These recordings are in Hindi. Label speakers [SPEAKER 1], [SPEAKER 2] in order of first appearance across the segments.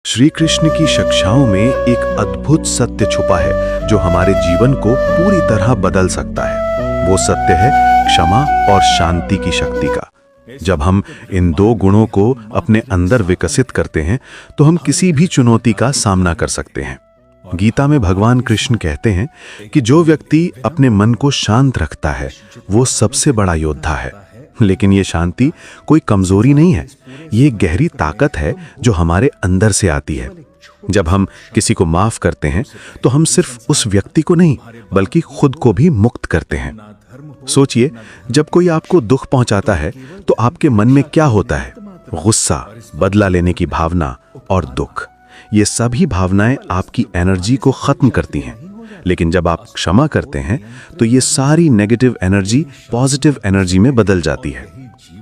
[SPEAKER 1] श्री कृष्ण की शिक्षाओं में एक अद्भुत सत्य छुपा है जो हमारे जीवन को पूरी तरह बदल सकता है। वो सत्य है क्षमा और शांति की शक्ति का। जब हम इन दो गुणों को अपने अंदर विकसित करते हैं तो हम किसी भी चुनौती का सामना कर सकते हैं। गीता में भगवान कृष्ण कहते हैं कि जो व्यक्ति अपने मन को शांत रखता है वो सबसे बड़ा योद्धा है। लेकिन ये शांति कोई कमजोरी नहीं है, ये एक गहरी ताकत है जो हमारे अंदर से आती है। जब हम किसी को माफ करते हैं तो हम सिर्फ उस व्यक्ति को नहीं बल्कि खुद को भी मुक्त करते हैं। सोचिए, जब कोई आपको दुख पहुंचाता है तो आपके मन में क्या होता है? गुस्सा, बदला लेने की भावना और दुख। ये सभी भावनाएं आपकी एनर्जी को खत्म करती हैं। लेकिन जब आप क्षमा करते हैं तो ये सारी नेगेटिव एनर्जी पॉजिटिव एनर्जी में बदल जाती है।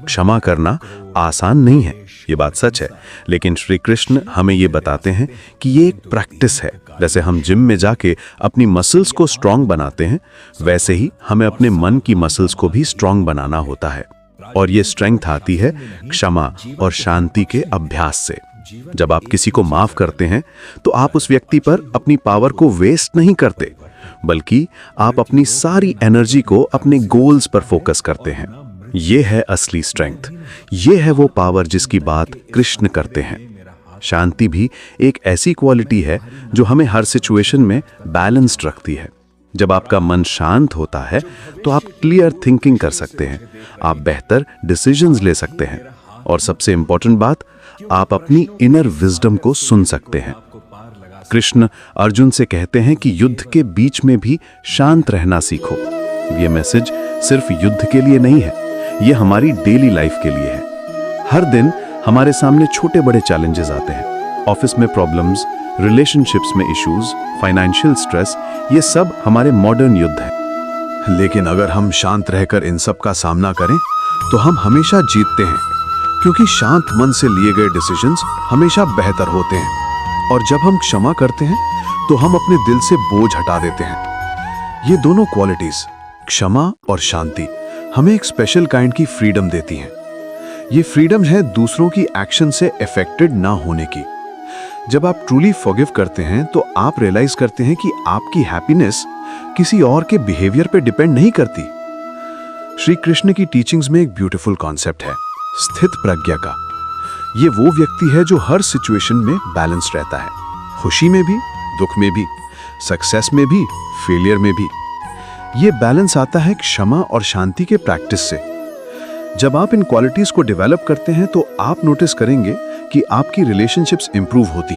[SPEAKER 1] क्षमा करना आसान नहीं है, ये बात सच है, लेकिन श्री कृष्ण हमें ये बताते हैं कि ये एक प्रैक्टिस है। जैसे हम जिम में जाके अपनी मसल्स को स्ट्रांग बनाते हैं, वैसे ही हमें अपने मन की मसल्स को भी स्ट्रांग बनाना होता है। और ये स्ट्रेंथ आती है क्षमा और शांति के अभ्यास से। जब आप किसी को माफ करते हैं तो आप उस व्यक्ति पर अपनी पावर को वेस्ट नहीं करते, बल्कि आप अपनी सारी एनर्जी को अपने गोल्स पर फोकस करते हैं। ये है असली स्ट्रेंथ, ये है वो पावर जिसकी बात कृष्ण करते हैं। शांति भी एक ऐसी क्वालिटी है जो हमें हर सिचुएशन में बैलेंस्ड रखती है। जब आपका मन शांत होता है तो आप क्लियर थिंकिंग कर सकते हैं, आप बेहतर डिसीजंस ले सकते हैं और सबसे इंपॉर्टेंट बात, आप अपनी इनर विजडम को सुन सकते हैं। कृष्ण अर्जुन से कहते हैं कि युद्ध के बीच में भी शांत रहना सीखो। ये मैसेज सिर्फ युद्ध के लिए नहीं है, ये हमारी डेली लाइफ के लिए है। हर दिन हमारे सामने छोटे बड़े चैलेंजेस आते हैं। ऑफिस में प्रॉब्लम्स, रिलेशनशिप्स में इश्यूज, फाइनेंशियल स्ट्रेस, ये सब हमारे मॉडर्न युद्ध है। लेकिन अगर हम शांत रहकर इन सब का सामना करें तो हम हमेशा जीतते हैं, क्योंकि शांत मन से लिए गए डिसीजंस हमेशा बेहतर होते हैं। और जब हम क्षमा करते हैं तो हम अपने दिल से बोझ हटा देते हैं। ये दोनों क्वालिटीज, क्षमा और शांति, हमें एक स्पेशल काइंड की फ्रीडम देती हैं। ये फ्रीडम है दूसरों की एक्शन से अफेक्टेड ना होने की। जब आप ट्रूली फॉरगिव करते हैं तो आप रियलाइज करते हैं कि आपकी हैप्पीनेस किसी और के बिहेवियर पे डिपेंड नहीं करती। श्री कृष्ण की टीचिंग्स में एक ब्यूटीफुल कॉन्सेप्ट है स्थित प्रज्ञा का। ये वो व्यक्ति है जो हर सिचुएशन में बैलेंस रहता है, खुशी में भी, दुख में भी, सक्सेस में भी, फेलियर में भी। ये बैलेंस आता है क्षमा और शांति के प्रैक्टिस से। जब आप इन क्वालिटीज को डेवलप करते हैं तो आप नोटिस करेंगे कि आपकी रिलेशनशिप्स इंप्रूव होती